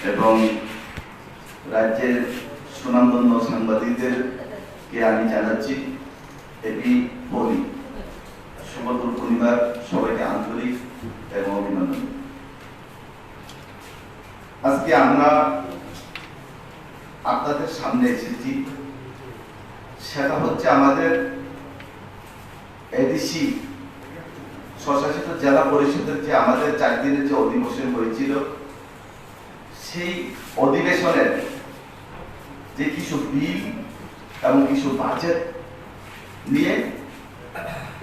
এবং রাজ্যের সুনামধন্য সাংবাদিকদেরকে আমি জানাচ্ছি হ্যাপি হোলি, শুভদুল পরিবার সবাইকে আন্তরিক এবং অভিনন্দন। আজকে আমরা আপনাদের সামনে এসেছি, সেটা হচ্ছে আমাদের এডিসি স্বশাসিত জেলা পরিষদের যে আমাদের 4 দিনের যে অধিবেশন হয়েছিল, সেই অধিবেশনের যে কিছু বিল এবং কিছু বাজেট নিয়ে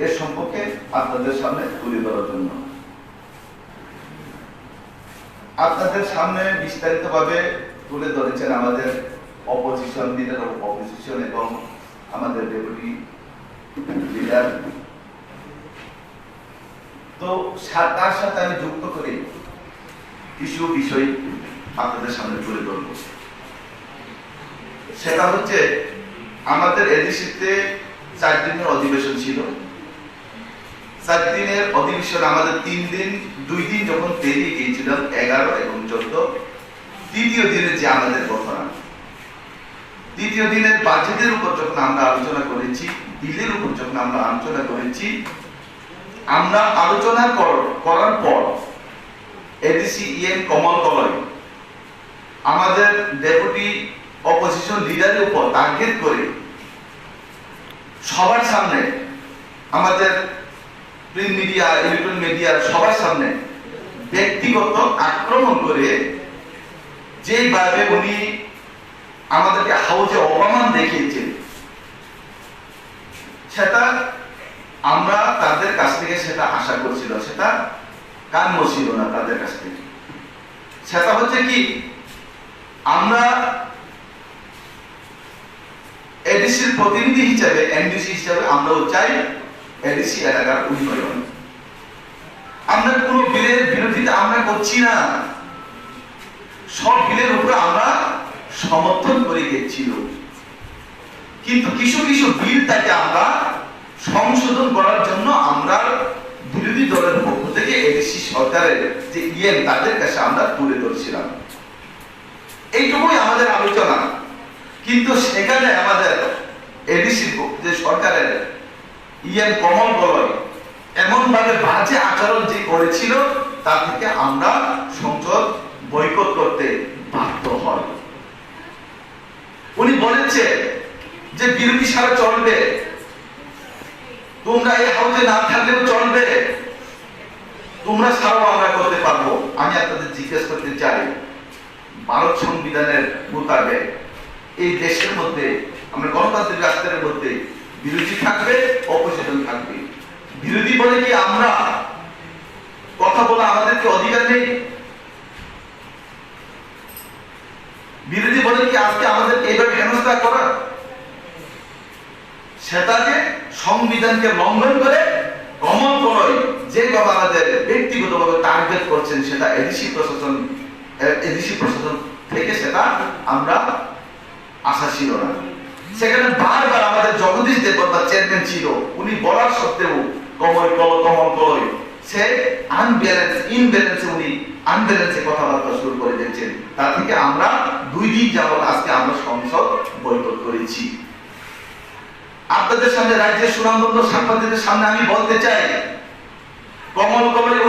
এর সম্পর্কে আপনাদের সামনে তুলে ধরার জন্য আপনাদের সামনে বিস্তারিতভাবে তুলে ধরেছেন আমাদের অপোজিশন লিডার অফ অপোজিশন এবং আমাদের ডেপুটি লিডার। তো তার সাথে আমি যুক্ত করে কিছু বিষয় আপনাদের সামনে তুলে ধরব। সেটা হচ্ছে আমাদের এডিসিতে 4 দিনের অধিবেশন ছিল। 4 দিনের অধিবেশন আমাদের 3 দিন, 2 দিন যখন পেরিয়ে গিয়েছিল 11 এবং 14, তৃতীয় দিনের যে আমাদের ঘটনা, তৃতীয় দিনের বাজেটের উপর যখন আমরা আলোচনা করেছি, বিলের উপর যখন আমরা আলোচনা করেছি, আমরা আলোচনা করার পর এডিসি কমল কলয় আমাদের ডেপুটি অপোজিশন লিডারের উপর টার্গেট করে সবার সামনে, আমাদের প্রিন্ট মিডিয়া, ইলেকট্রনিক মিডিয়া সবার সামনে ব্যক্তিগত আক্রমণ করে যেভাবে উনি আমাদেরকে হাউজে অপমান দেখিয়েছেন, সেটা আমরা তাদের কাছ থেকে সেটা আশা করছিল, সেটা কাম্য ছিল না তাদের কাছ থেকে। সেটা হচ্ছে কি, আমরা এডিসির প্রতিনিধি হিসেবে, এমডিসি হিসেবে আমরাও চাই এডিসি এলাকার উন্নয়ন। আমরা কোনো বিলের বিরোধিতা আমরা করছি না, সব বিলের উপরে আমরা সমর্থন করে গেছিল, কিন্তু কিছু কিছু বিলটাকে আমরা সংশোধন করার জন্য আমরা বিরোধী দলের পক্ষ থেকে এডিসি সরকারের যে তাদের কাছে আমরা তুলে ধরছিলাম। এইটুকুই আমাদের আলোচনা। কিন্তু সেখানে আমাদের এডিসি যে সরকারের কমল কলয় এমন ভাবে বাজে আচরণ যে করেছিল, তা থেকে আমরা সংসদ বয়কট করতে বাধ্য হই। উনি বলেছে যে বিরোধী সারা চলবে, তোমরা এই হাউজে না থাকলেও চলবে, তোমরা ছাড়াও আমরা করতে পারবো। আমি আপনাদের জিজ্ঞেস করতে চাই, ভারত সংবিধানের মোতাবেক এই দেশের মধ্যে, আমরা গণতান্ত্রিক রাষ্ট্রের মধ্যে বিরোধী থাকবে, অপোজিশন থাকবে। বিরোধী বলে কি আমরা কথা বলা আমাদেরকে অধিকার নেই? বিরোধী বলে কি আজকে আমাদের এইভাবে হেনস্থা করা? সেটাকে সংবিধানকে লঙ্ঘন করে কমল কলয় যেভাবে আমাদের ব্যক্তিগতভাবে টার্গেট করছেন, সেটা এডিসি প্রশাসন থেকে সেটা আমরা আশা ছিল না। সেখানে বারবার আমাদের জগদীশ দেববর্মা চেয়ারম্যান ছিল, উনি বলার সত্ত্বেও কমল কলয় সে ইনব্যালেন্সে উনি আনব্যালেন্সে কথাবার্তা শুরু করে দিয়েছেন। তার থেকে আমরা 2 দিন যাবত আজকে আমরা সংসদ বয়কট করেছি। আপনাদের সামনে, রাজ্যের সুনামধন্য সাংবাদিকদের সামনে আমি বলতে চাই, কমল কলয়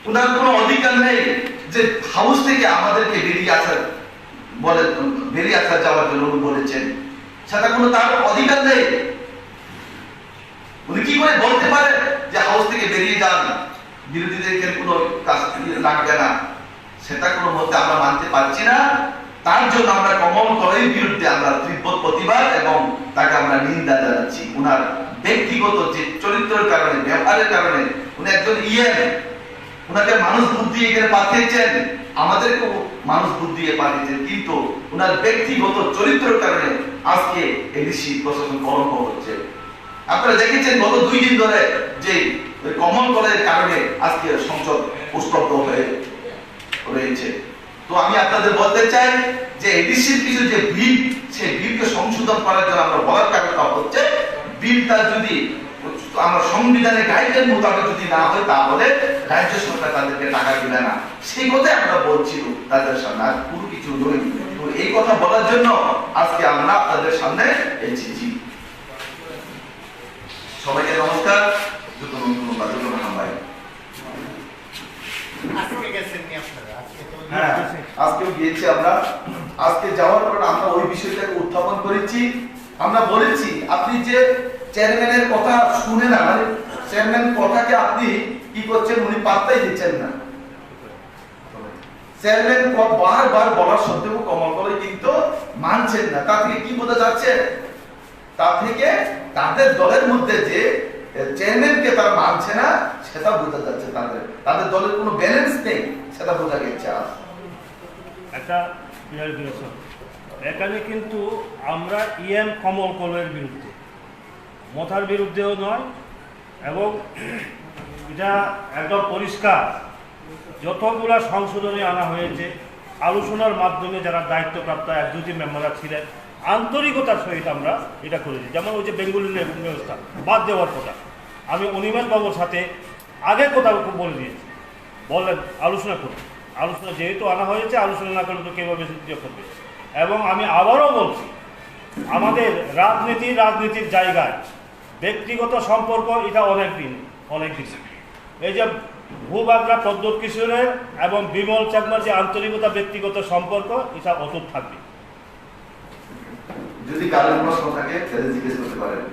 উনার কোনো অধিকার নেই যে হাউস থেকে আমাদেরকে বেরিয়ে আসা যাওয়ার জন্য উনি বলেছেন, সেটা কোনো তার অধিকার নেই। উনি কি করে বলতে পারে যে হাউস থেকে বেরিয়ে যান, বিরোধীদের কোনো কাজ লাগবে না? সেটা কোনো মতে আমরা মানতে পারছি না। তার জন্য আমরা কমল কলয়ের বিরুদ্ধে আমরা তীব্র প্রতিবাদ এবং তাকে আমরা নিন্দা জানাচ্ছি। উনার ব্যক্তিগত যে চরিত্রের কারণে, ব্যবহারের কারণে, উনি একজন উনাকে মানুষ বুদ্ধি এখানে পাঠিয়েছেন, আমাদেরকেও মানুষ বুদ্ধি পাঠিয়েছেন, কিন্তু উনার ব্যক্তিগত চরিত্রের কারণে আজকে এডিসি প্রশাসন কলঙ্ক হচ্ছে। আপনারা দেখেছেন গত 2 দিন ধরে যে কমল কলয়ের কারণে আজকে সংসদ উত্তপ্ত হয়ে রয়েছে। তো আমি আপনাদের বলতে চাই যে এডিসির কিছু যে বিল, সেই বিলকে সংশোধন করার জন্য আমরা বলার কারণটা হচ্ছে, বিলটা যদি আমরা সংবিধানের গাইডলাইন মোতাবেক যদি না হয়, তাহলে রাজ্য সরকার তাদেরকে টাকা দিবে না, সেই কথাই আমরা বলছিল তাদের সামনে, আর কোনো কিছু নয়। তো এই কথা বলার জন্য আজকে আমরা আপনাদের সামনে এসেছি। সবাইকে নমস্কার। ভাই আজকেও গিয়েছি আমরা। আজকে যাওয়ার পর আমরা ওই বিষয়টাকে উত্থাপন করেছি। আমরা বলেছি আপনি যে চেয়ারম্যানের কথা শুনে না, মানে চেয়ারম্যান কথাকে আপনি কি করছেন, উনি পাত্তাই দিচ্ছেন না। চেয়ারম্যান বারবার বলার সত্ত্বেও কমল করে কিন্তু মানছেন না। তা থেকে কি বোঝা যাচ্ছে, তা থেকে তাদের দলের মধ্যে যে চেয়ারম্যানকে তারা মানছে না সেটা বোঝা যাচ্ছে। তাদের দলের কোনো ব্যালেন্স নেই, সেটা বোঝা গেছে। একটা এখানে কিন্তু আমরা ইএম কমল কলের বিরুদ্ধে, মথার বিরুদ্ধেও নয়, এবং এটা একদম পরিষ্কার যতগুলা সংশোধনী আনা হয়েছে আলোচনার মাধ্যমে যারা দায়িত্বপ্রাপ্ত 1-2টি মেম্বাররা ছিলেন আন্তরিকতার সহিত আমরা এটা করেছি। যেমন ওই যে বেঙ্গলি ব্যবস্থা বাদ দেওয়ার কথা, আমি অনিমেষ বাবুর সাথে আগে কথা বলে দিয়েছি, বললেন আলোচনা করুন। আলোচনা যেহেতু আনা হয়েছে, আলোচনা না করলে তো কীভাবে সিদ্ধিও করবে। এবং আমি আবারও বলছি, আমাদের রাজনীতির জায়গায় ব্যক্তিগত সম্পর্ক এটা অনেক দিন। এই যে ভূবাগরা প্রদ্যোৎ কিশোরের এবং বিমল চাকমার যে আন্তরিকতা, ব্যক্তিগত সম্পর্ক, এটা অটুট থাকবে। যদি কারো প্রশ্ন থাকে তাহলে জিজ্ঞেস করতে পারেন।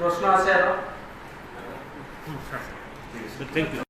প্রশ্ন আছে আরো? Thank you.